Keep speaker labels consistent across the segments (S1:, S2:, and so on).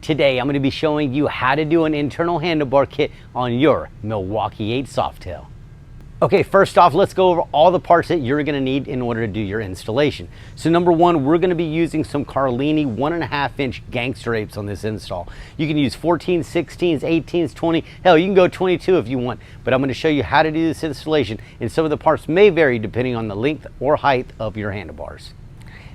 S1: Today I'm going to be showing you how to do an internal handlebar kit on your M8 Softail. Okay, first off, let's go over all the parts that you're going to need in order to do your installation. So number one, we're going to be using some Carlini 1.5-inch gangster apes on this install. You can use 14, 16s, 18s, 20, hell, you can go 22 if you want, but I'm going to show you how to do this installation, and some of the parts may vary depending on the length or height of your handlebars.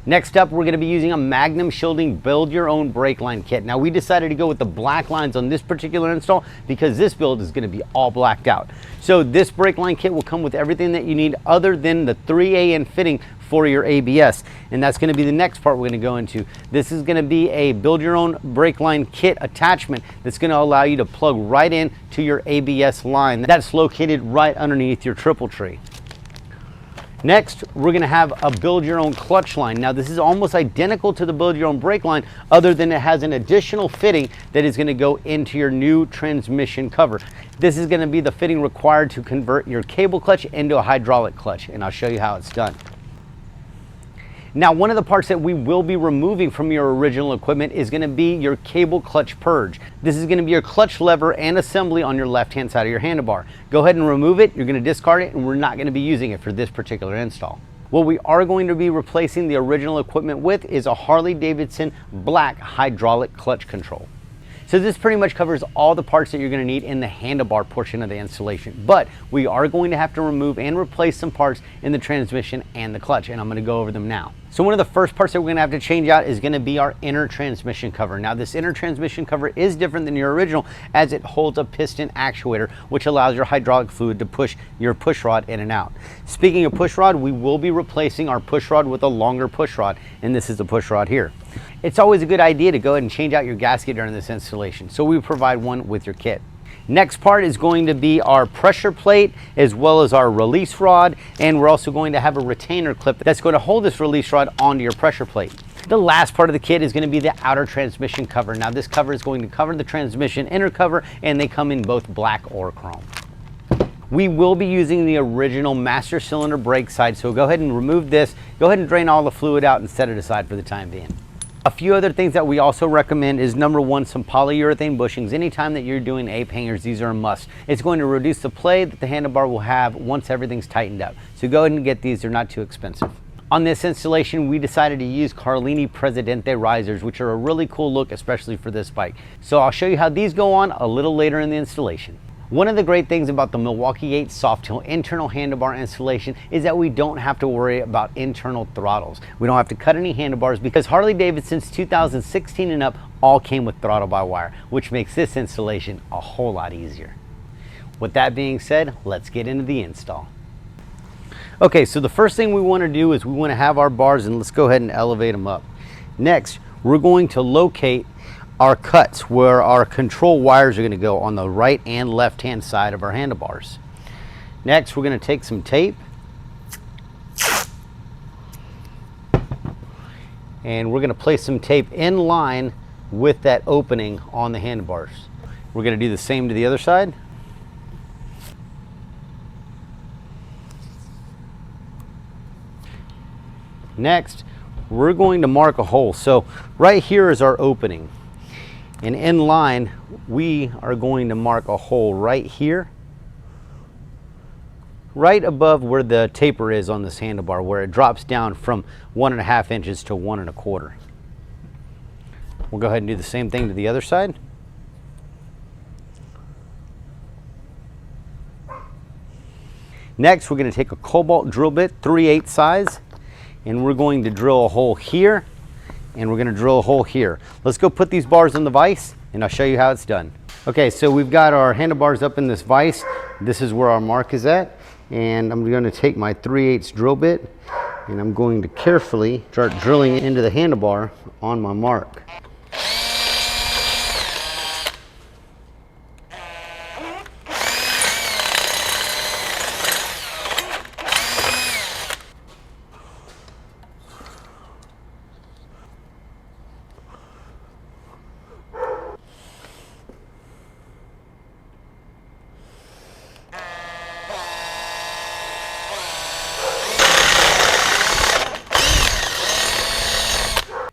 S1: Next up, we're going to be using a Magnum shielding build your own brake line kit. Now we decided to go with the black lines on this particular install because this build is going to be all blacked out. So this brake line kit will come with everything that you need other than the 3AN fitting for your ABS. And that's going to be the next part we're going to go into. This is going to be a build your own brake line kit attachment that's going to allow you to plug right in to your ABS line. That's located right underneath your triple tree. Next, we're going to have a build your own clutch line. Now this is almost identical to the build your own brake line, other than it has an additional fitting that is going to go into your new transmission cover. This is going to be the fitting required to convert your cable clutch into a hydraulic clutch, and I'll show you how it's done. Now, one of the parts that we will be removing from your original equipment is going to be your cable clutch purge. This is going to be your clutch lever and assembly on your left-hand side of your handlebar. Go ahead and remove it. You're going to discard it, and we're not going to be using it for this particular install. What we are going to be replacing the original equipment with is a Harley Davidson black hydraulic clutch control. So this pretty much covers all the parts that you're going to need in the handlebar portion of the installation, but we are going to have to remove and replace some parts in the transmission and the clutch, and I'm going to go over them now. So one of the first parts that we're going to have to change out is going to be our inner transmission cover. Now this inner transmission cover is different than your original, as it holds a piston actuator which allows your hydraulic fluid to push your push rod in and out. Speaking of push rod, we will be replacing our push rod with a longer push rod, and this is the push rod here. It's always a good idea to go ahead and change out your gasket during this installation, so we provide one with your kit. Next part is going to be our pressure plate as well as our release rod, and we're also going to have a retainer clip that's going to hold this release rod onto your pressure plate. The last part of the kit is going to be the outer transmission cover. Now this cover is going to cover the transmission inner cover, and they come in both black or chrome. We will be using the original master cylinder brake side, so go ahead and remove this. Go ahead and drain all the fluid out and set it aside for the time being. A few other things that we also recommend is number one, some polyurethane bushings. Anytime that you're doing ape hangers, these are a must. It's going to reduce the play that the handlebar will have once everything's tightened up. So go ahead and get these, they're not too expensive. On this installation, we decided to use Carlini Presidente risers, which are a really cool look, especially for this bike. So I'll show you how these go on a little later in the installation. One of the great things about the M8 Softail internal handlebar installation is that we don't have to worry about internal throttles. We don't have to cut any handlebars because Harley Davidson's 2016 and up all came with throttle by wire, which makes this installation a whole lot easier. With that being said, let's get into the install. Okay, so the first thing we want to do is we want to have our bars, and let's go ahead and elevate them up. Next, we're going to locate our cuts where our control wires are going to go on the right and left hand side of our handlebars. Next, we're going to take some tape and we're going to place some tape in line with that opening on the handlebars. We're going to do the same to the other side. Next, we're going to mark a hole. So right here is our opening. And in line, we are going to mark a hole right here, right above where the taper is on this handlebar, where it drops down from 1.5 inches to 1.25. We'll go ahead and do the same thing to the other side. Next, we're going to take a cobalt drill bit, 3/8 size, and we're going to drill a hole here, and we're going to drill a hole here. Let's go put these bars in the vise and I'll show you how it's done. Okay, so we've got our handlebars up in this vise. This is where our mark is at, and I'm going to take my 3/8 drill bit and I'm going to carefully start drilling into the handlebar on my mark.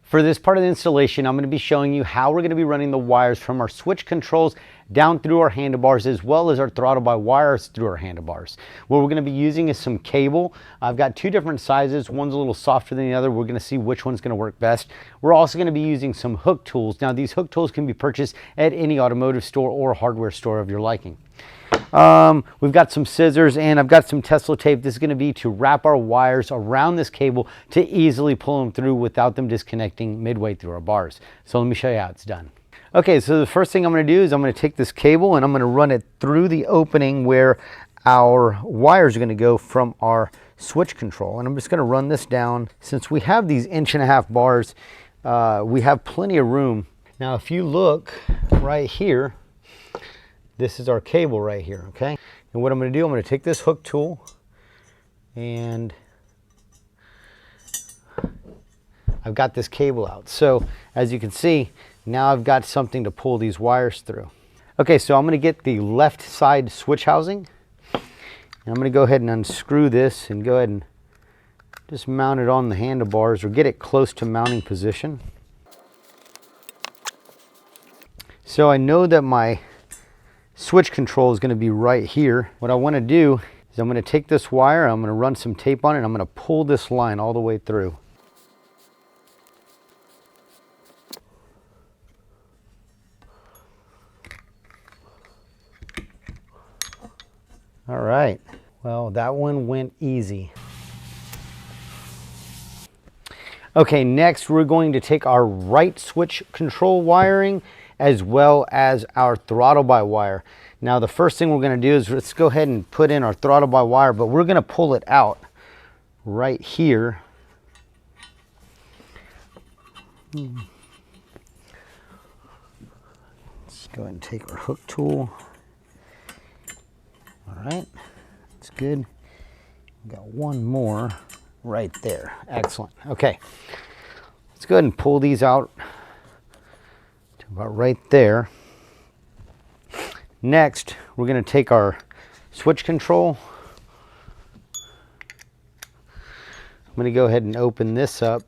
S1: For this part of the installation, I'm going to be showing you how we're going to be running the wires from our switch controls down through our handlebars, as well as our throttle by wires through our handlebars. What we're going to be using is some cable. I've got two different sizes. One's a little softer than the other. We're going to see which one's going to work best. We're also going to be using some hook tools. Now, these hook tools can be purchased at any automotive store or hardware store of your liking. We've got some scissors and I've got some Tesla tape. This is going to be to wrap our wires around this cable to easily pull them through without them disconnecting midway through our bars. So let me show you how it's done. Okay, so the first thing I'm going to do is I'm going to take this cable and I'm going to run it through the opening where our wires are going to go from our switch control. And I'm just going to run this down. Since we have these 1.5 inch bars, we have plenty of room. Now, if you look right here, this is our cable right here, okay? And what I'm going to do, I'm going to take this hook tool and I've got this cable out. So as you can see, now I've got something to pull these wires through. Okay, so I'm going to get the left side switch housing. And I'm going to go ahead and unscrew this and go ahead and just mount it on the handlebars or get it close to mounting position. So I know that my switch control is going to be right here. What I want to do is I'm going to take this wire, I'm going to run some tape on it, and I'm going to pull this line all the way through. All right, well, that one went easy. Okay, next we're going to take our right switch control wiring as well as our throttle by wire. Now the first thing we're going to do is let's go ahead and put in our throttle by wire, but we're going to pull it out right here. Let's go ahead and take our hook tool. All right, that's good. We've got one more right there. Excellent. Okay, let's go ahead and pull these out to about right there. Next, we're going to take our switch control. I'm going to go ahead and open this up.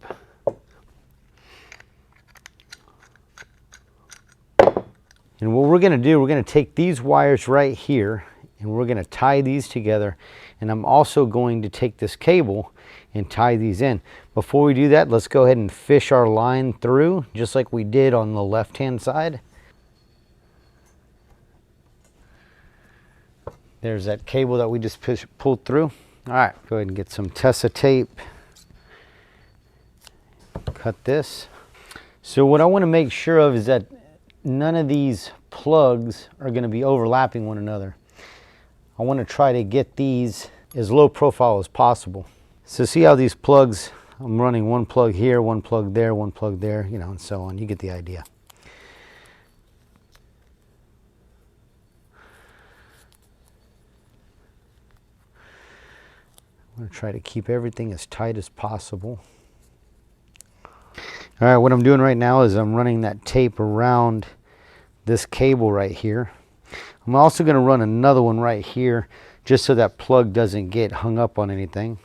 S1: And what we're going to do, we're going to take these wires right here and we're going to tie these together. And I'm also going to take this cable and tie these in. Before we do that, let's go ahead and fish our line through just like we did on the left-hand side. There's that cable that we just pulled through. All right, go ahead and get some Tesla tape. Cut this. So what I want to make sure of is that none of these plugs are going to be overlapping one another. I want to try to get these as low profile as possible. So see how these plugs, I'm running one plug here, one plug there, one plug there, you know, and so on. You get the idea. I'm going to try to keep everything as tight as possible. All right, what I'm doing right now is I'm running that tape around this cable right here. I'm also going to run another one right here just so that plug doesn't get hung up on anything.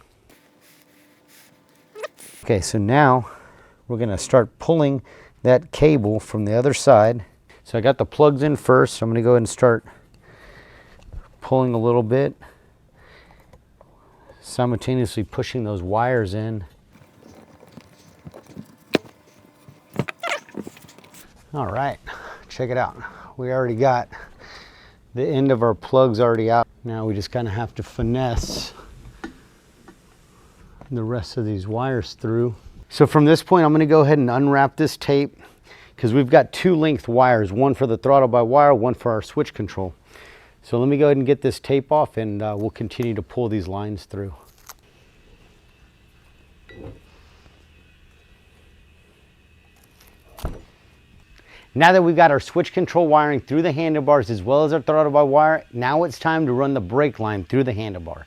S1: Okay, so now we're going to start pulling that cable from the other side. So I got the plugs in first, so I'm going to go ahead and start pulling a little bit, simultaneously pushing those wires in. All right, check it out. We already got the end of our plugs already out. Now we just kind of have to finesse the rest of these wires through. So from this point, I'm going to go ahead and unwrap this tape because we've got two length wires, one for the throttle by wire, one for our switch control. So let me go ahead and get this tape off and we'll continue to pull these lines through. Now that we've got our switch control wiring through the handlebars as well as our throttle by wire, now it's time to run the brake line through the handlebar.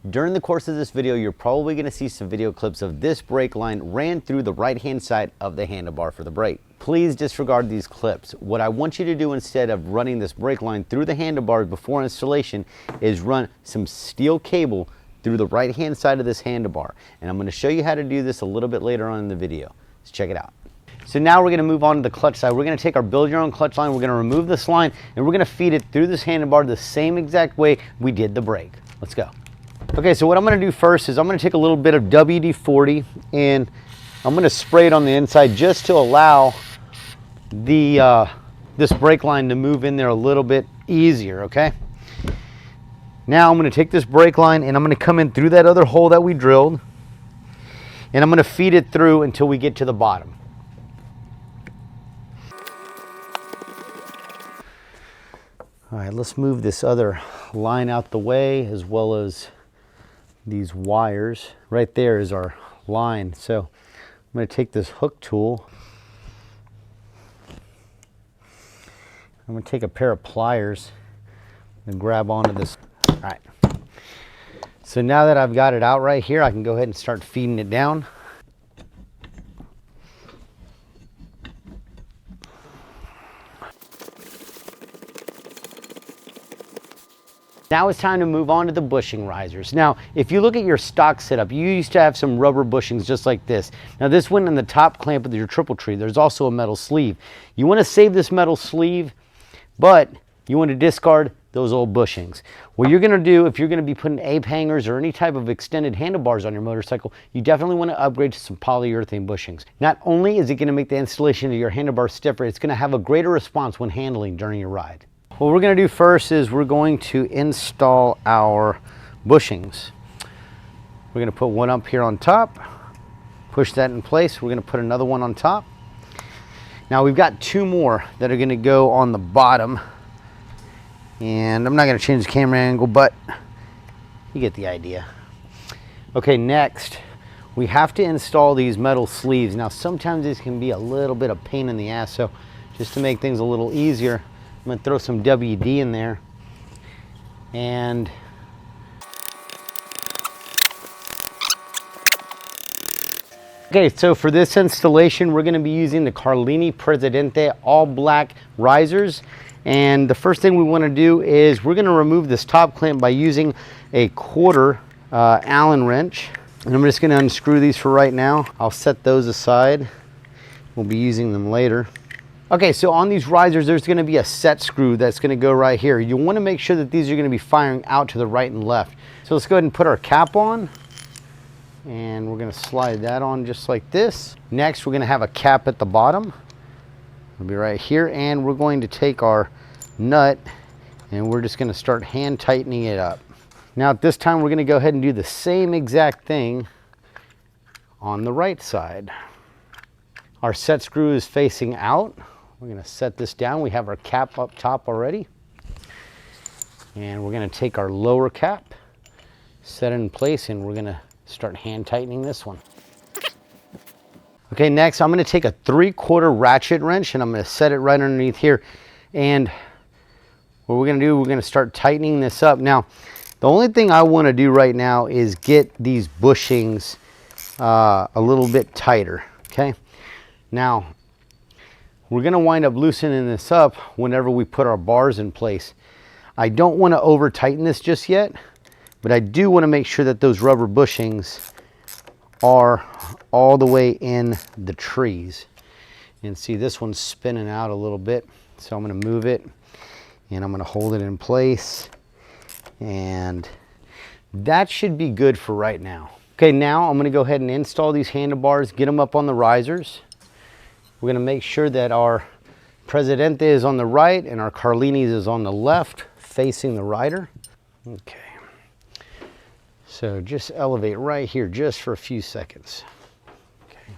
S1: During the course of this video, you're probably going to see some video clips of this brake line ran through the right-hand side of the handlebar for the brake. Please disregard these clips. What I want you to do instead of running this brake line through the handlebars before installation is run some steel cable through the right-hand side of this handlebar. And I'm going to show you how to do this a little bit later on in the video. Let's check it out. So now we're gonna move on to the clutch side. We're gonna take our build your own clutch line, we're gonna remove this line, and we're gonna feed it through this handlebar the same exact way we did the brake. Let's go. Okay, so what I'm gonna do first is I'm gonna take a little bit of WD-40 and I'm gonna spray it on the inside just to allow the this brake line to move in there a little bit easier, okay? Now I'm gonna take this brake line and I'm gonna come in through that other hole that we drilled, and I'm gonna feed it through until we get to the bottom. All right, let's move this other line out the way, as well as these wires. Right there is our line. So I'm going to take this hook tool. I'm going to take a pair of pliers and grab onto this. All right. So now that I've got it out right here, I can go ahead and start feeding it down. Now it's time to move on to the bushing risers. Now, if you look at your stock setup, you used to have some rubber bushings just like this. Now this went in the top clamp of your triple tree. There's also a metal sleeve. You want to save this metal sleeve, but you want to discard those old bushings. What you're going to do, if you're going to be putting ape hangers or any type of extended handlebars on your motorcycle, you definitely want to upgrade to some polyurethane bushings. Not only is it going to make the installation of your handlebar stiffer, it's going to have a greater response when handling during your ride. What we're going to do first is we're going to install our bushings. We're going to put one up here on top, push that in place. We're going to put another one on top. Now we've got two more that are going to go on the bottom, and I'm not going to change the camera angle, but you get the idea. Okay, next we have to install these metal sleeves. Now sometimes these can be a little bit of pain in the ass, so just to make things a little easier, I'm going to throw some WD in there, and okay, so for this installation we're going to be using the Carlini Presidente all black risers, and the first thing we want to do is we're going to remove this top clamp by using a 1/4 Allen wrench, and I'm just going to unscrew these for right now. I'll set those aside, we'll be using them later. Okay, so on these risers, there's going to be a set screw that's going to go right here. You want to make sure that these are going to be firing out to the right and left. So let's go ahead and put our cap on, and we're going to slide that on just like this. Next, we're going to have a cap at the bottom. It'll be right here, and we're going to take our nut and we're just going to start hand tightening it up. Now at this time, we're going to go ahead and do the same exact thing on the right side. Our set screw is facing out. We're going to set this down. We have our cap up top already. And we're going to take our lower cap, set it in place, and we're going to start hand tightening this one. Okay, next I'm going to take a 3/4 ratchet wrench and I'm going to set it right underneath here. And what we're going to do, we're going to start tightening this up. Now, the only thing I want to do right now is get these bushings a little bit tighter, okay? Now, we're going to wind up loosening this up whenever we put our bars in place. I don't want to over tighten this just yet, but I do want to make sure that those rubber bushings are all the way in the trees. And see, this one's spinning out a little bit, so I'm going to move it and I'm going to hold it in place, and that should be good for right now. Okay, now I'm going to go ahead and install these handlebars, get them up on the risers. We're going to make sure that our Presidente is on the right and our Carlini's is on the left, facing the rider. Okay. So just elevate right here just for a few seconds. Okay.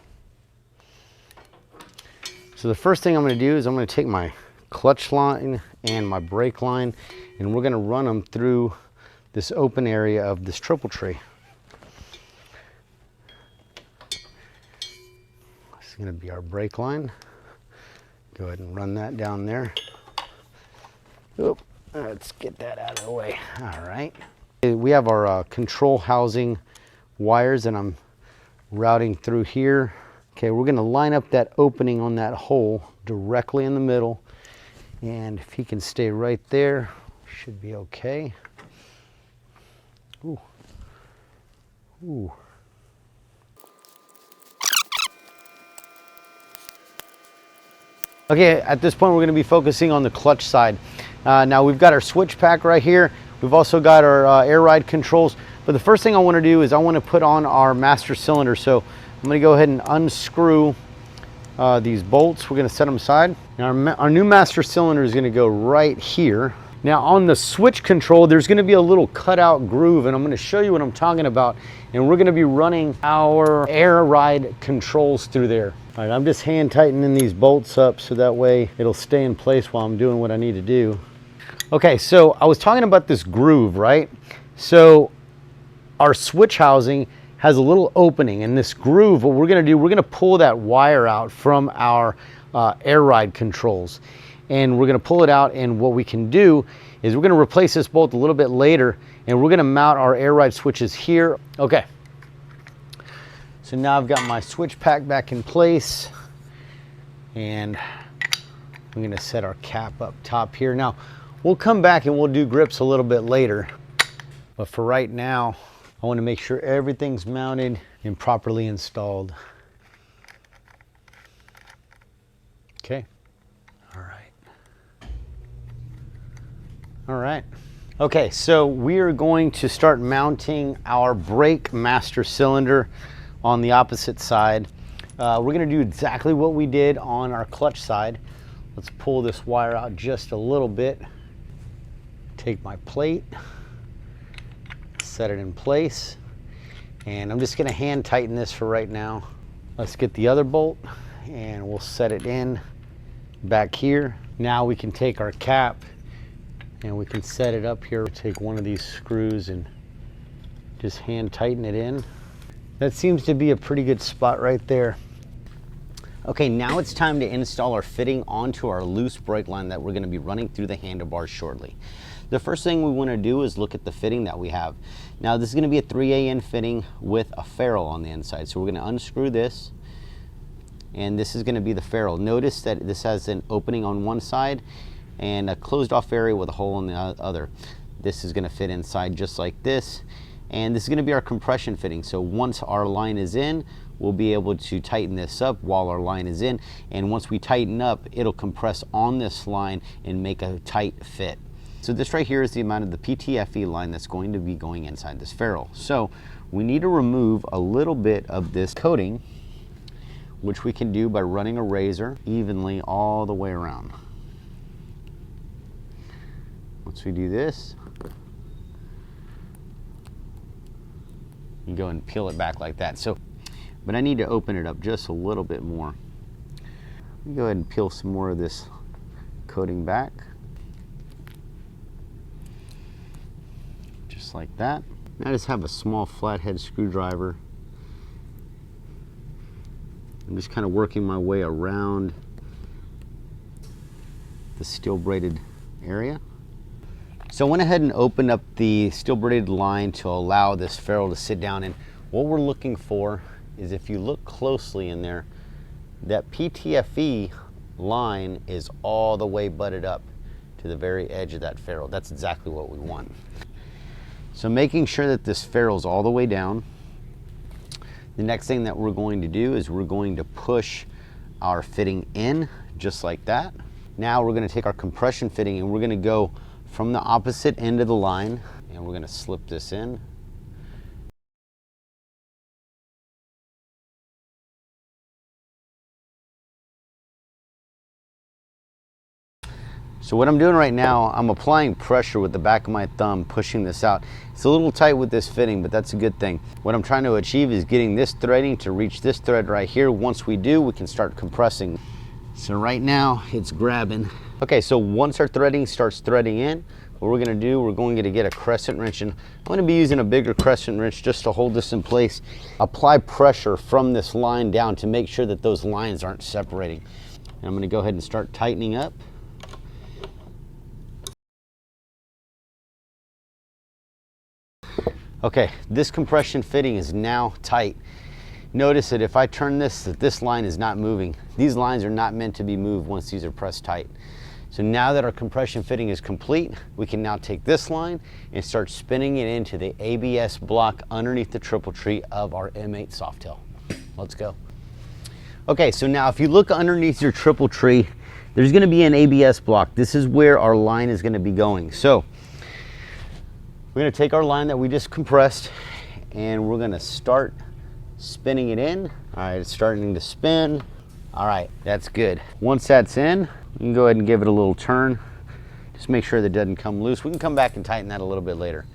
S1: So the first thing I'm going to do is I'm going to take my clutch line and my brake line, and we're going to run them through this open area of this triple tree. This is going to be our brake line. Go ahead and run that down there. Oop, let's get that out of the way. All right. We have our control housing wires, and I'm routing through here. Okay, we're going to line up that opening on that hole directly in the middle, and if he can stay right there, should be okay. Ooh. Ooh. Okay, at this point we're going to be focusing on the clutch side. Now we've got our switch pack right here. We've also got our air ride controls. But the first thing I want to do is I want to put on our master cylinder. So I'm going to go ahead and unscrew these bolts. We're going to set them aside. Now our new master cylinder is going to go right here. Now on the switch control, there's going to be a little cutout groove, and I'm going to show you what I'm talking about. And we're going to be running our air ride controls through there. All right, I'm just hand tightening these bolts up so that way it'll stay in place while I'm doing what I need to do. Okay, so I was talking about this groove, right? So our switch housing has a little opening, and this groove, what we're going to do, we're going to pull that wire out from our air ride controls. And we're going to pull it out, and what we can do is we're going to replace this bolt a little bit later, and we're going to mount our air ride switches here. Okay. So now I've got my switch pack back in place, and I'm going to set our cap up top here. Now we'll come back and we'll do grips a little bit later, but for right now I want to make sure everything's mounted and properly installed. Okay. All right. Okay, so we are going to start mounting our brake master cylinder on the opposite side. We're going to do exactly what we did on our clutch side. Let's pull this wire out just a little bit. Take my plate, set it in place, and I'm just going to hand tighten this for right now. Let's get the other bolt and we'll set it in back here. Now we can take our cap and we can set it up here. Take one of these screws and just hand tighten it in. That seems to be a pretty good spot right there. Okay, now it's time to install our fitting onto our loose brake line that we're going to be running through the handlebars shortly. The first thing we want to do is look at the fitting that we have. Now this is going to be a 3AN fitting with a ferrule on the inside. So we're going to unscrew this, and this is going to be the ferrule. Notice that this has an opening on one side and a closed off area with a hole in the other. This is going to fit inside just like this, and this is going to be our compression fitting. So once our line is in, we'll be able to tighten this up while our line is in, and once we tighten up, it'll compress on this line and make a tight fit. So this right here is the amount of the PTFE line that's going to be going inside this ferrule. So we need to remove a little bit of this coating, which we can do by running a razor evenly all the way around. Once we do this, you go and peel it back like that. So, but I need to open it up just a little bit more. Go ahead and peel some more of this coating back. Just like that. Now I just have a small flathead screwdriver. I'm just kind of working my way around the steel braided area. So I went ahead and opened up the steel braided line to allow this ferrule to sit down, and what we're looking for is, if you look closely in there, that PTFE line is all the way butted up to the very edge of that ferrule. That's exactly what we want. So making sure that this ferrule is all the way down, the next thing that we're going to do is we're going to push our fitting in just like that. Now we're going to take our compression fitting and we're going to go from the opposite end of the line, and we're going to slip this in. So what I'm doing right now, I'm applying pressure with the back of my thumb, pushing this out. It's a little tight with this fitting, but that's a good thing. What I'm trying to achieve is getting this threading to reach this thread right here. Once we do, we can start compressing. So right now it's grabbing. Okay, so once our threading starts threading in, what we're going to do, we're going to get a crescent wrench, and I'm going to be using a bigger crescent wrench just to hold this in place. Apply pressure from this line down to make sure that those lines aren't separating. And I'm going to go ahead and start tightening up. Okay, this compression fitting is now tight. Notice that if I turn this, that this line is not moving. These lines are not meant to be moved once these are pressed tight. So now that our compression fitting is complete, we can now take this line and start spinning it into the ABS block underneath the triple tree of our M8 Softail. Let's go. Okay, so now if you look underneath your triple tree, there's going to be an ABS block. This is where our line is going to be going. So we're going to take our line that we just compressed and we're going to start spinning it in. All right, it's starting to spin. All right, that's good. Once that's in, we can go ahead and give it a little turn. Just make sure that it doesn't come loose. We can come back and tighten that a little bit later.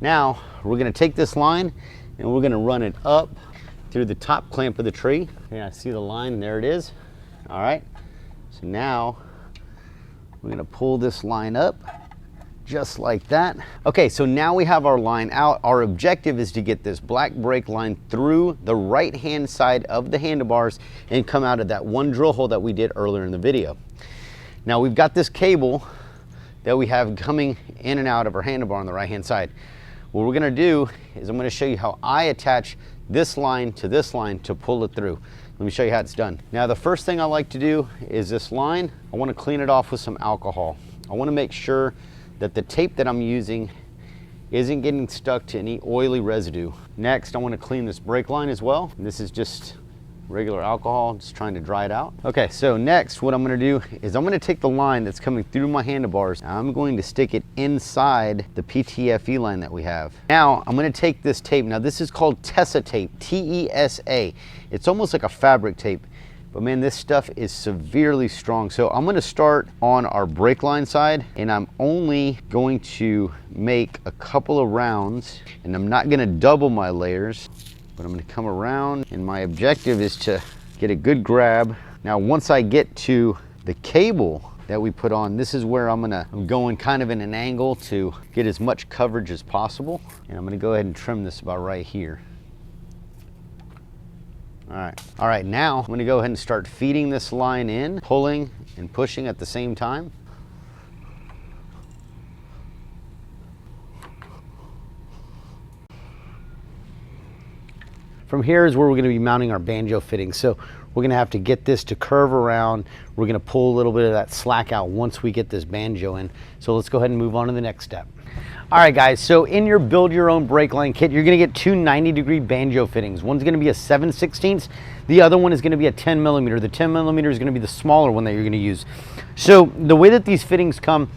S1: Now, we're gonna take this line and we're gonna run it up through the top clamp of the tree. Yeah, I see the line, there it is. All right, so now we're gonna pull this line up just like that. Okay, so now we have our line out. Our objective is to get this black brake line through the right-hand side of the handlebars and come out of that one drill hole that we did earlier in the video. Now we've got this cable that we have coming in and out of our handlebar on the right-hand side. What we're gonna do is I'm gonna show you how I attach this line to pull it through. Let me show you how it's done. Now the first thing I like to do is this line, I wanna clean it off with some alcohol. I wanna make sure that the tape that I'm using isn't getting stuck to any oily residue. Next, I want to clean this brake line as well. This is just regular alcohol, just trying to dry it out. Okay, so next what I'm going to do is I'm going to take the line that's coming through my handlebars. I'm going to stick it inside the PTFE line that we have. Now I'm going to take this tape. Now this is called Tesa tape, T-E-S-A. It's almost like a fabric tape. But man, this stuff is severely strong. So I'm gonna start on our brake line side and I'm only going to make a couple of rounds and I'm not gonna double my layers, but I'm gonna come around and my objective is to get a good grab. Now, once I get to the cable that we put on, this is where I'm going kind of in an angle to get as much coverage as possible. And I'm gonna go ahead and trim this about right here. All right, now I'm gonna go ahead and start feeding this line in, pulling and pushing at the same time. From here is where we're gonna be mounting our banjo fittings. So we're gonna have to get this to curve around. We're gonna pull a little bit of that slack out once we get this banjo in. So let's go ahead and move on to the next step. All right, guys, so in your build your own brake line kit, you're gonna get two 90-degree banjo fittings. One's gonna be a 7/16, the other one is gonna be a 10 millimeter. The 10 millimeter is gonna be the smaller one that you're gonna use. So the way that these fittings come,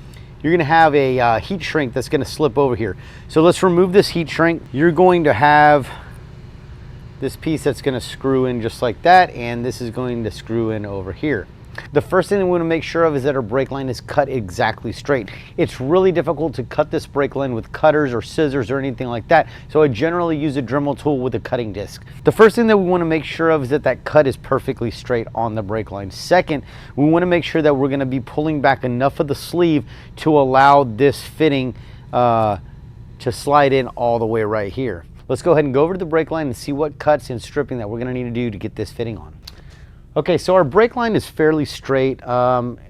S1: you're gonna have a heat shrink that's gonna slip over here. So let's remove this heat shrink. You're going to have this piece that's gonna screw in just like that, and this is going to screw in over here. The first thing that we want to make sure of is that our brake line is cut exactly straight. It's really difficult to cut this brake line with cutters or scissors or anything like that, so I generally use a Dremel tool with a cutting disc. The first thing that we want to make sure of is that that cut is perfectly straight on the brake line. Second, we want to make sure that we're going to be pulling back enough of the sleeve to allow this fitting to slide in all the way right here. Let's go ahead and go over to the brake line and see what cuts and stripping that we're going to need to do to get this fitting on. Okay, so our brake line is fairly straight.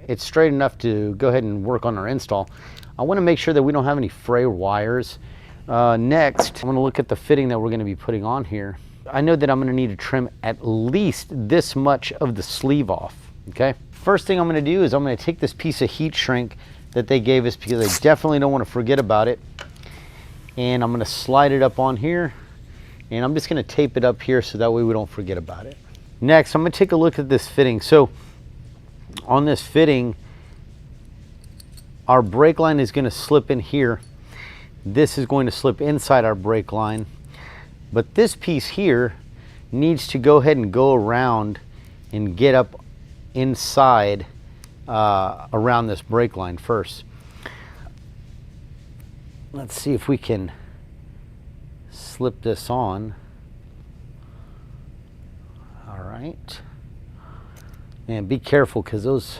S1: It's straight enough to go ahead and work on our install. I want to make sure that we don't have any fray wires. Next, I'm going to look at the fitting that we're going to be putting on here. I know that I'm going to need to trim at least this much of the sleeve off, okay? First thing I'm going to do is I'm going to take this piece of heat shrink that they gave us because I definitely don't want to forget about it. And I'm going to slide it up on here. And I'm just going to tape it up here so that way we don't forget about it. Next, I'm going to take a look at this fitting. So on this fitting, our brake line is going to slip in here. This is going to slip inside our brake line. But this piece here needs to go ahead and go around and get up inside around this brake line first. Let's see if we can slip this on. All right. And be careful because those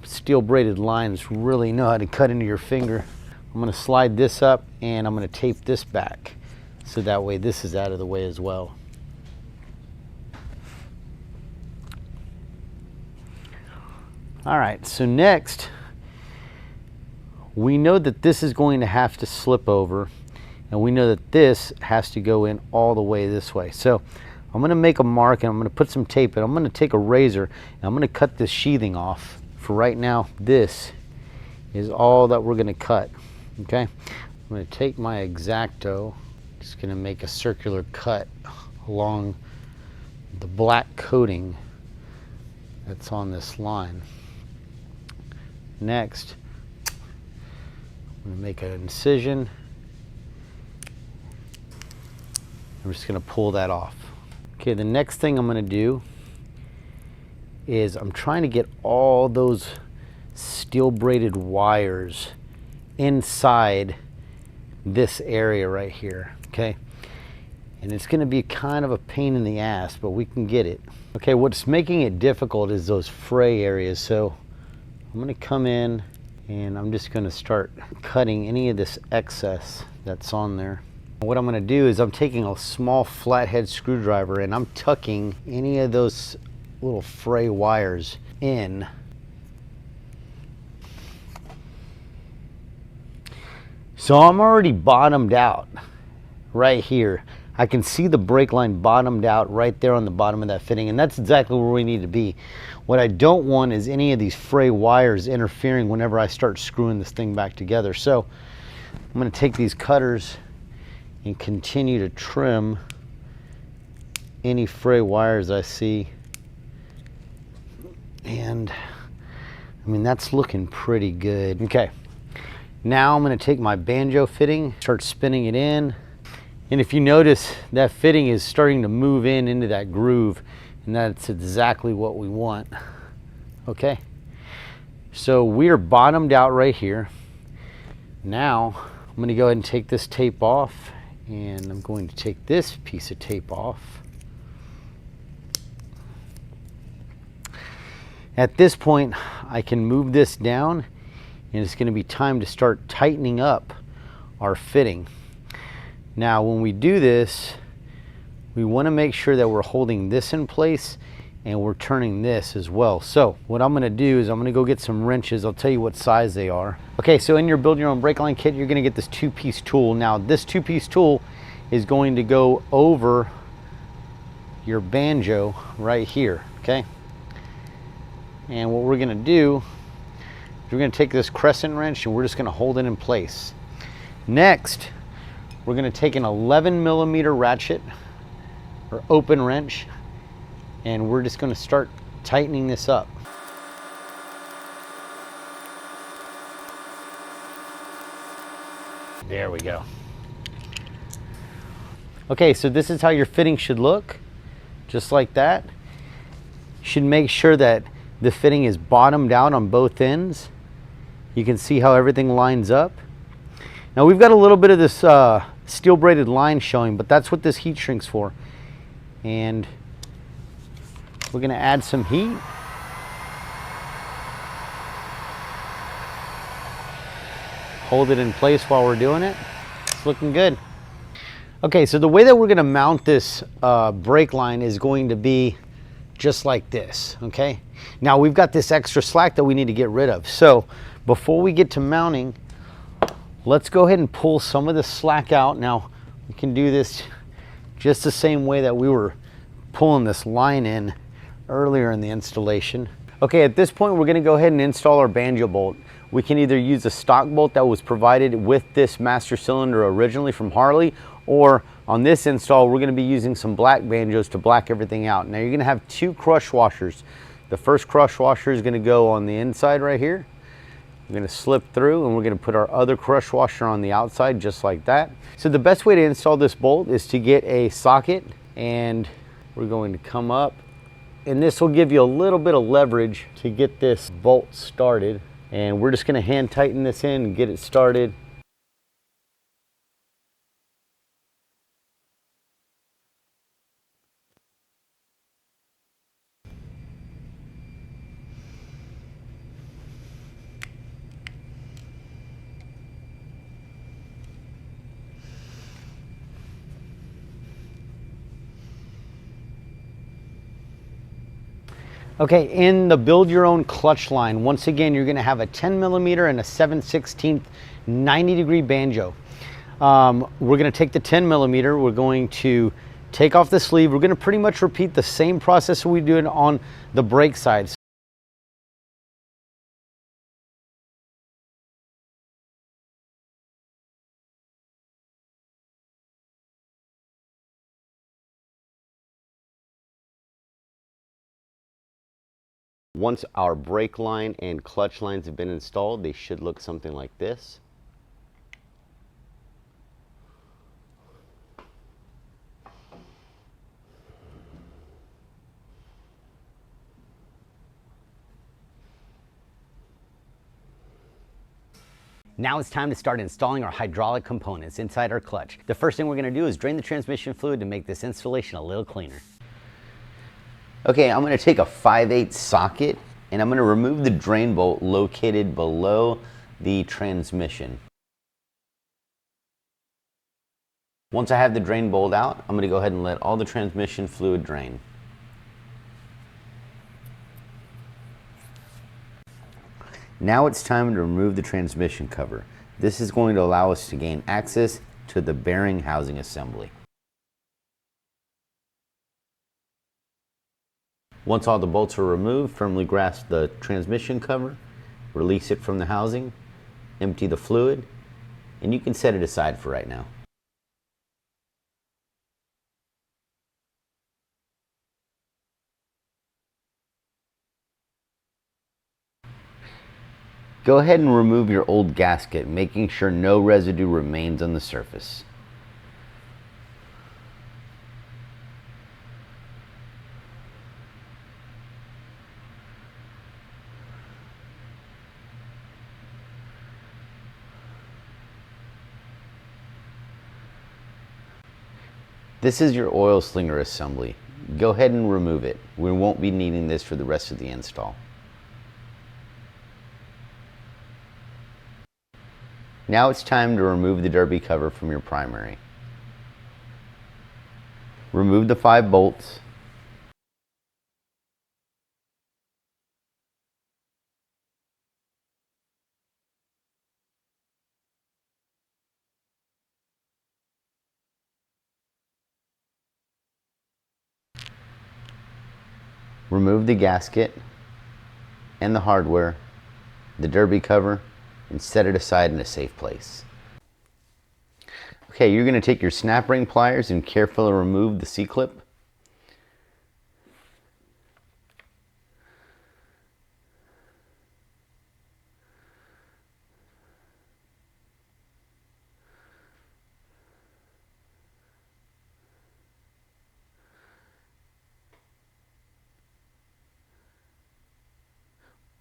S1: steel braided lines really know how to cut into your finger. I'm going to slide this up and I'm going to tape this back so that way this is out of the way as well. All right, so next we know that this is going to have to slip over and we know that this has to go in all the way this way. So I'm going to make a mark and I'm going to put some tape and I'm going to take a razor and I'm going to cut this sheathing off. For right now, this is all that we're going to cut. Okay, I'm going to take my X-Acto, just going to make a circular cut along the black coating that's on this line. Next, I'm going to make an incision. I'm just going to pull that off. Okay, the next thing I'm going to do is I'm trying to get all those steel braided wires inside this area right here, okay? And it's going to be kind of a pain in the ass, but we can get it. Okay, what's making it difficult is those fray areas. So I'm going to come in and I'm just going to start cutting any of this excess that's on there. What I'm going to do is I'm taking a small flathead screwdriver and I'm tucking any of those little fray wires in. So I'm already bottomed out right here. I can see the brake line bottomed out right there on the bottom of that fitting, and that's exactly where we need to be. What I don't want is any of these fray wires interfering whenever I start screwing this thing back together. So I'm going to take these cutters and continue to trim any fray wires I see. And I mean, that's looking pretty good. Okay, now I'm going to take my banjo fitting, start spinning it in. And if you notice, that fitting is starting to move into that groove, and that's exactly what we want. Okay, so we are bottomed out right here. Now I'm going to go ahead and take this tape off, and I'm going to take this piece of tape off. At this point, I can move this down, and it's going to be time to start tightening up our fitting. Now, when we do this, we want to make sure that we're holding this in place and we're turning this as well. So what I'm going to do is I'm going to go get some wrenches. I'll tell you what size they are. Okay, so in your build your own brake line kit, you're going to get this 2-piece tool. Now, this 2-piece tool is going to go over your banjo right here, okay? And what we're going to do is we're going to take this crescent wrench and we're just going to hold it in place. Next, we're going to take an 11mm ratchet or open wrench, and we're just going to start tightening this up. There we go. Okay, so this is how your fitting should look, just like that. You should make sure that the fitting is bottomed out on both ends. You can see how everything lines up. Now we've got a little bit of this steel braided line showing, but that's what this heat shrink's for. And we're going to add some heat. Hold it in place while we're doing it. It's looking good. Okay, so the way that we're going to mount this brake line is going to be just like this, okay? Now we've got this extra slack that we need to get rid of. So before we get to mounting, let's go ahead and pull some of the slack out. Now we can do this just the same way that we were pulling this line in earlier in the installation. Okay, at this point we're going to go ahead and install our banjo bolt. We can either use a stock bolt that was provided with this master cylinder originally from Harley, or on this install we're going to be using some black banjos to black everything out. Now you're going to have 2 crush washers. The first crush washer is going to go on the inside right here. We're going to slip through and we're going to put our other crush washer on the outside just like that. So the best way to install this bolt is to get a socket, and we're going to come up, and this will give you a little bit of leverage to get this bolt started. And we're just going to hand tighten this in and get it started. Okay, in the build your own clutch line, once again, you're going to have a 10mm and a 7/16 90-degree banjo. We're going to take the 10mm, we're going to take off the sleeve. We're going to pretty much repeat the same process we did on the brake side. Once our brake line and clutch lines have been installed, they should look something like this. Now it's time to start installing our hydraulic components inside our clutch. The first thing we're going to do is drain the transmission fluid to make this installation a little cleaner. Okay, I'm going to take a 5/8 socket and I'm going to remove the drain bolt located below the transmission. Once I have the drain bolt out, I'm going to go ahead and let all the transmission fluid drain. Now it's time to remove the transmission cover. This is going to allow us to gain access to the bearing housing assembly. Once all the bolts are removed, firmly grasp the transmission cover, release it from the housing, empty the fluid, and you can set it aside for right now. Go ahead and remove your old gasket, making sure no residue remains on the surface. This is your oil slinger assembly. Go ahead and remove it. We won't be needing this for the rest of the install. Now it's time to remove the derby cover from your primary. Remove the 5 bolts. Remove the gasket and the hardware, the derby cover, and set it aside in a safe place. Okay, you're going to take your snap ring pliers and carefully remove the C-clip.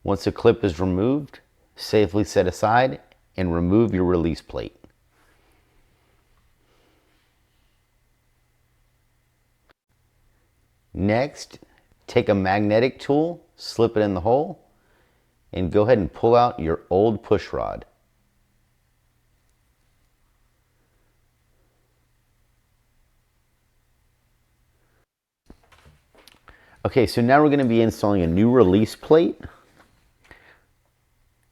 S1: Once the clip is removed, safely set aside and remove your release plate. Next, take a magnetic tool, slip it in the hole, and go ahead and pull out your old push rod. Okay, so now we're going to be installing a new release plate.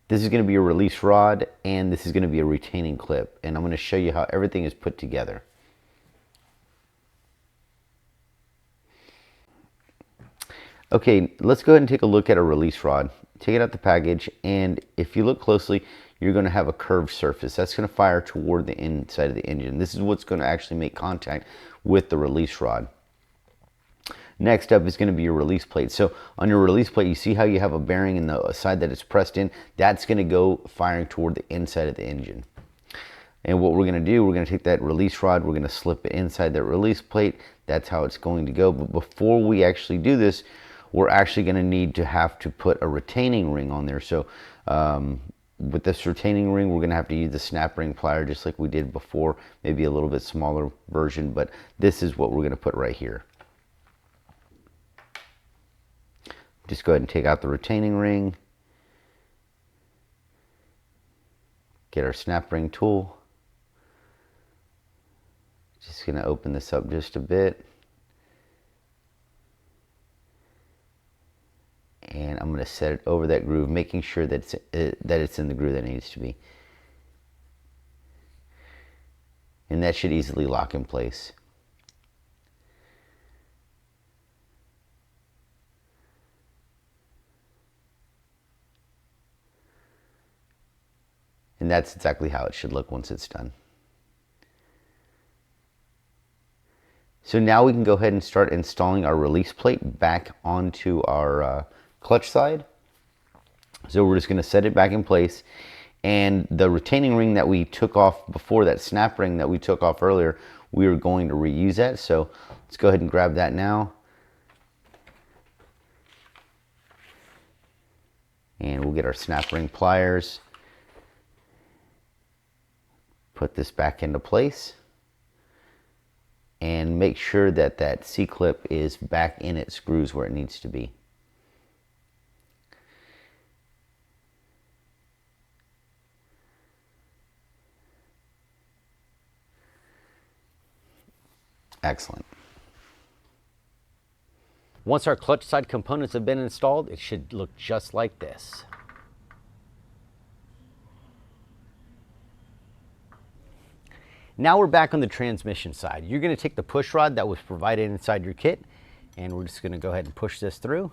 S1: This is going to be a release rod and this is going to be a retaining clip, and I'm going to show you how everything is put together. Okay, let's go ahead and take a look at a release rod. Take it out the package, and if you look closely, you're going to have a curved surface. That's going to fire toward the inside of the engine. This is what's going to actually make contact with the release rod. Next up is going to be your release plate. So on your release plate, you see how you have a bearing in the side that it's pressed in? That's going to go firing toward the inside of the engine. And what we're going to do, we're going to take that release rod, we're going to slip it inside that release plate. That's how it's going to go. But before we actually do this, we're actually going to need to have to put a retaining ring on there. So with this retaining ring, we're going to have to use the snap ring plier just like we did before, maybe a little bit smaller version, but this is what we're going to put right here. Just go ahead and take out the retaining ring. Get our snap ring tool. Just going to open this up just a bit. And I'm going to set it over that groove, making sure that it's in the groove that it needs to be. And that should easily lock in place. And that's exactly how it should look once it's done. So now we can go ahead and start installing our release plate back onto our
S2: clutch side. So we're just going to set it back in place. And the retaining ring that we took off before, that snap ring that we took off earlier, we are going to reuse that. So let's go ahead and grab that now. And we'll get our snap ring pliers. Put this back into place. And make sure that that C-clip is back in its screws where it needs to be. Excellent.
S1: Once our clutch side components have been installed, it should look just like this. Now we're back on the transmission side. You're going to take the push rod that was provided inside your kit, and we're just going to go ahead and push this through.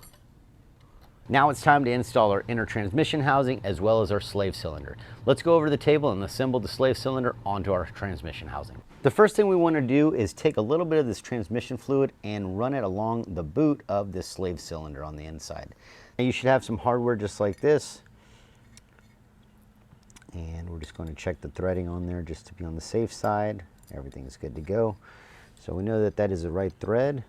S1: Now it's time to install our inner transmission housing as well as our slave cylinder. Let's go over to the table and assemble the slave cylinder onto our transmission housing. The first thing we want to do is take a little bit of this transmission fluid and run it along the boot of this slave cylinder on the inside. Now you should have some hardware just like this. And we're just going to check the threading on there just to be on the safe side. Everything's good to go. So we know that that is the right thread.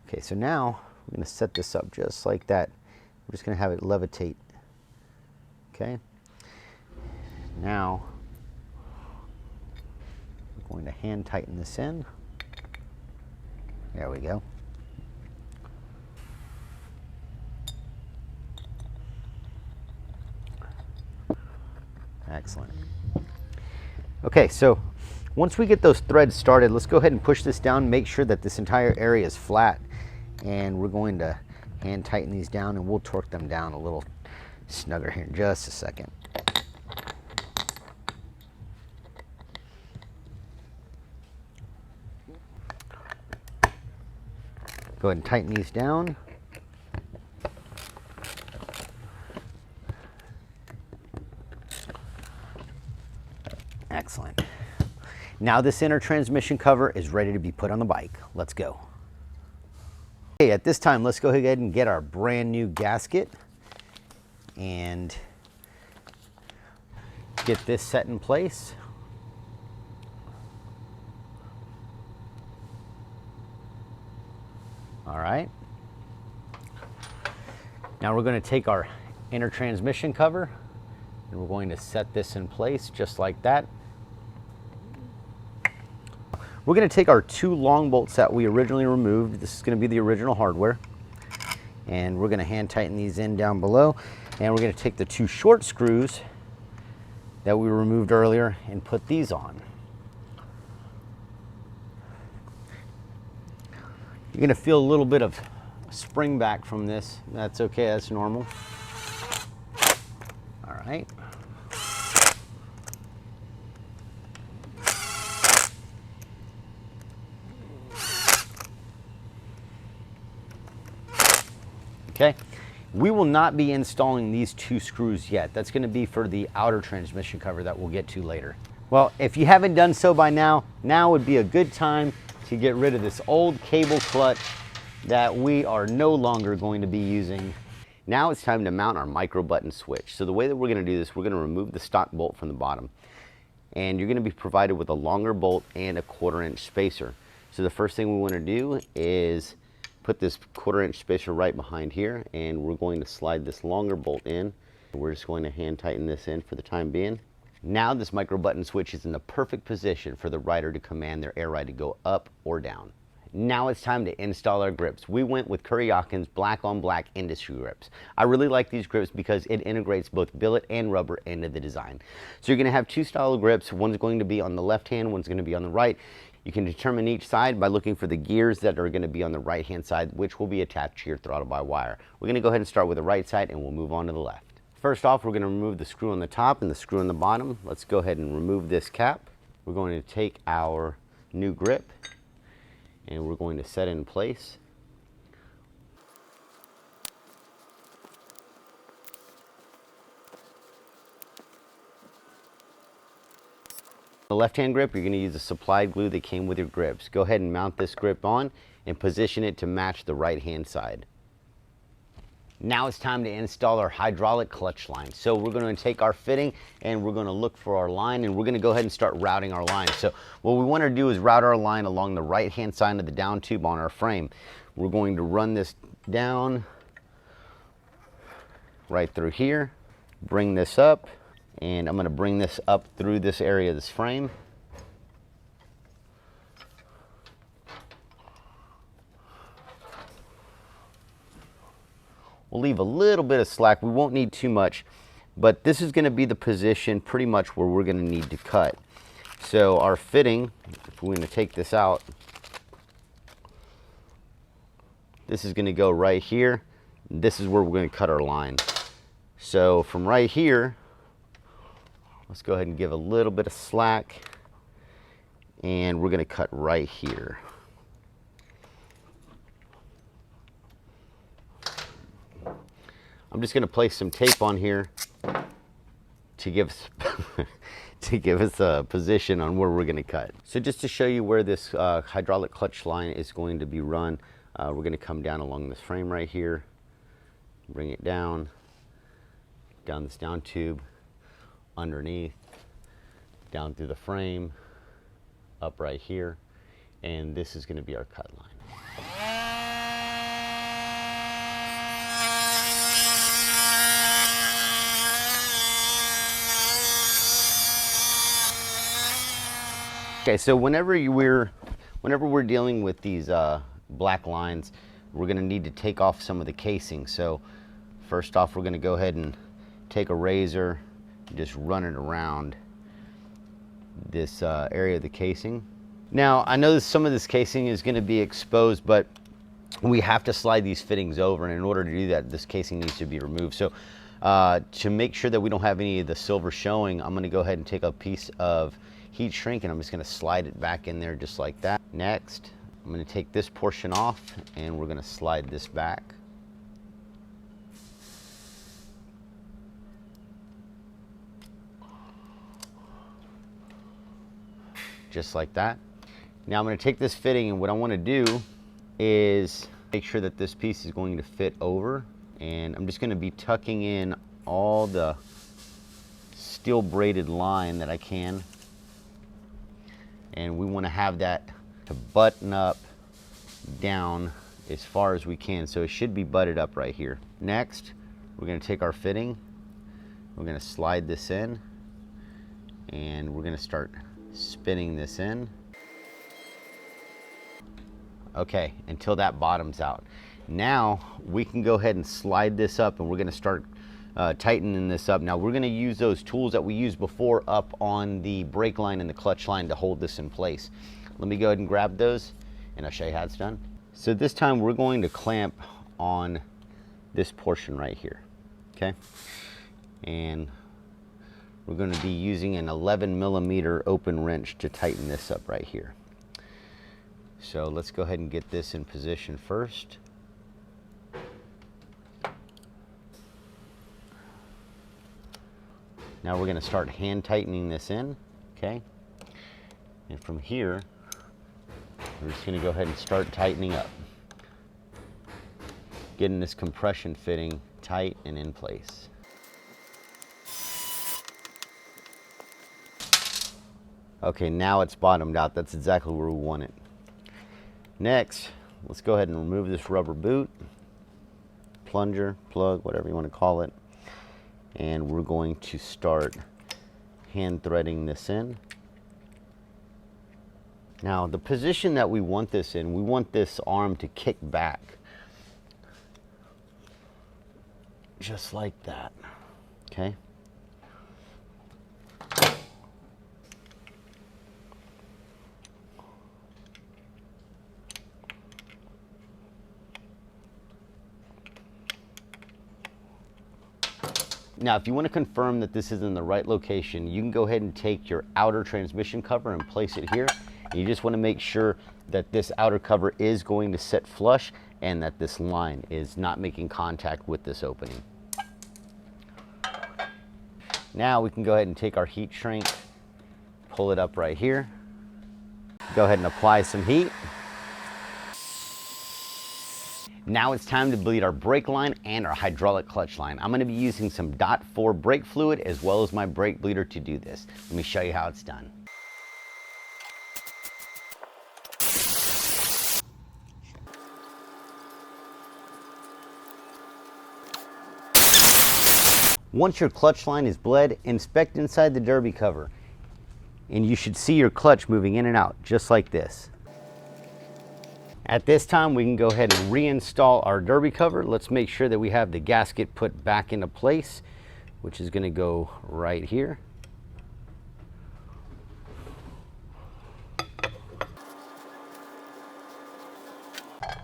S1: Okay, so now we're going to set this up just like that. We're just going to have it levitate. Okay. Now we're going to hand tighten this in. There we go. Excellent. Okay, so once we get those threads started, let's go ahead and push this down, make sure that this entire area is flat. And we're going to hand tighten these down, and we'll torque them down a little snugger here in just a second. Go ahead and tighten these down. Excellent. Now this inner transmission cover is ready to be put on the bike. Let's go. Okay, at this time, let's go ahead and get our brand new gasket and get this set in place. All right. Now we're going to take our inner transmission cover and we're going to set this in place just like that. We're going to take our two long bolts that we originally removed. This is going to be the original hardware. And we're going to hand tighten these in down below. And we're going to take the two short screws that we removed earlier and put these on. You're going to feel a little bit of spring back from this. That's okay, that's normal. All right. Okay, we will not be installing these two screws yet. That's going to be for the outer transmission cover that we'll get to later. Well, if you haven't done so by now would be a good time to get rid of this old cable clutch that we are no longer going to be using. Now it's time to mount our micro button switch. So the way that we're going to do this, we're going to remove the stock bolt from the bottom. And you're going to be provided with a longer bolt and a 1/4 inch spacer. So the first thing we want to do is put this 1/4 inch spacer right behind here, and we're going to slide this longer bolt in. We're just going to hand tighten this in for the time being. Now this micro button switch is in the perfect position for the rider to command their air ride to go up or down. Now it's time to install our grips. We went with Kuryakyn's black on black industry grips. I really like these grips because it integrates both billet and rubber into the design. So you're going to have two style of grips. One's going to be on the left hand, one's going to be on the right. You can determine each side by looking for the gears that are going to be on the right hand side, which will be attached to your throttle by wire. We're going to go ahead and start with the right side and we'll move on to the left. First off, we're going to remove the screw on the top and the screw on the bottom. Let's go ahead and remove this cap. We're going to take our new grip and we're going to set it in place. The left-hand grip, you're going to use the supplied glue that came with your grips. Go ahead and mount this grip on and position it to match the right-hand side. Now it's time to install our hydraulic clutch line. So we're going to take our fitting and we're going to look for our line, and we're going to go ahead and start routing our line. So what we want to do is route our line along the right-hand side of the down tube on our frame. We're going to run this down right through here, bring this up, and I'm going to bring this up through this area of this frame. We'll leave a little bit of slack. We won't need too much, but this is going to be the position pretty much where we're going to need to cut. So our fitting, if we're going to take this out, this is going to go right here. This is where we're going to cut our line. So from right here, let's go ahead and give a little bit of slack, and we're going to cut right here. I'm just going to place some tape on here to give us to give us a position on where we're going to cut. So just to show you where this hydraulic clutch line is going to be run, we're going to come down along this frame right here, bring it down this down tube, underneath, down through the frame, up right here, and this is going to be our cut line. Okay, so whenever we're dealing with these black lines, we're going to need to take off some of the casing. So first off, we're going to go ahead and take a razor and just run it around this area of the casing. Now, I know that some of this casing is going to be exposed, but we have to slide these fittings over, and in order to do that, this casing needs to be removed. So to make sure that we don't have any of the silver showing, I'm going to go ahead and take a piece of heat shrink, and I'm just going to slide it back in there just like that. Next, I'm going to take this portion off, and we're going to slide this back. Just like that. Now I'm going to take this fitting, and what I want to do is make sure that this piece is going to fit over, and I'm just going to be tucking in all the steel braided line that I can, and we want to have that to button up down as far as we can, so it should be butted up right here. Next, we're going to take our fitting, we're going to slide this in, and we're going to start spinning this in. Okay, until that bottoms out. Now we can go ahead and slide this up, and we're going to start tightening this up. Now we're going to use those tools that we used before up on the brake line and the clutch line to hold this in place. Let me go ahead and grab those, and I'll show you how it's done. So this time we're going to clamp on this portion right here, okay? And we're going to be using an 11mm open wrench to tighten this up right here. So let's go ahead and get this in position first. Now we're going to start hand tightening this in, okay? And from here, we're just going to go ahead and start tightening up, getting this compression fitting tight and in place. Okay, now it's bottomed out. That's exactly where we want it. Next, let's go ahead and remove this rubber boot, plunger, plug, whatever you want to call it. And we're going to start hand threading this in. Now, the position that we want this in, we want this arm to kick back. Just like that, okay? Now, if you want to confirm that this is in the right location, you can go ahead and take your outer transmission cover and place it here. And you just want to make sure that this outer cover is going to sit flush and that this line is not making contact with this opening. Now we can go ahead and take our heat shrink, pull it up right here. Go ahead and apply some heat. Now it's time to bleed our brake line and our hydraulic clutch line. I'm going to be using some .4 brake fluid as well as my brake bleeder to do this. Let me show you how it's done. Once your clutch line is bled, inspect inside the derby cover, and you should see your clutch moving in and out just like this. At this time, we can go ahead and reinstall our derby cover. Let's make sure that we have the gasket put back into place, which is going to go right here.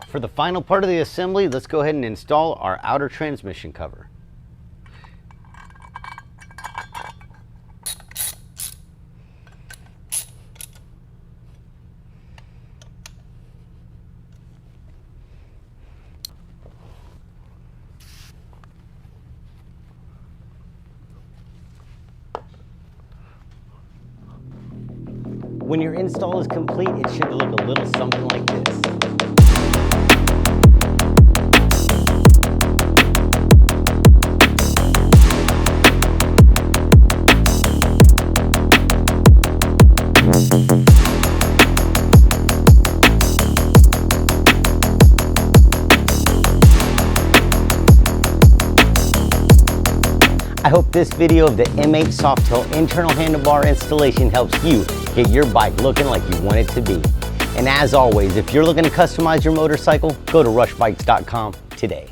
S1: For the final part of the assembly, let's go ahead and install our outer transmission cover. When your install is complete, it should look a little something like this. I hope this video of the M8 Softail internal handlebar installation helps you get your bike looking like you want it to be. And as always, if you're looking to customize your motorcycle, go to rushbikes.com today.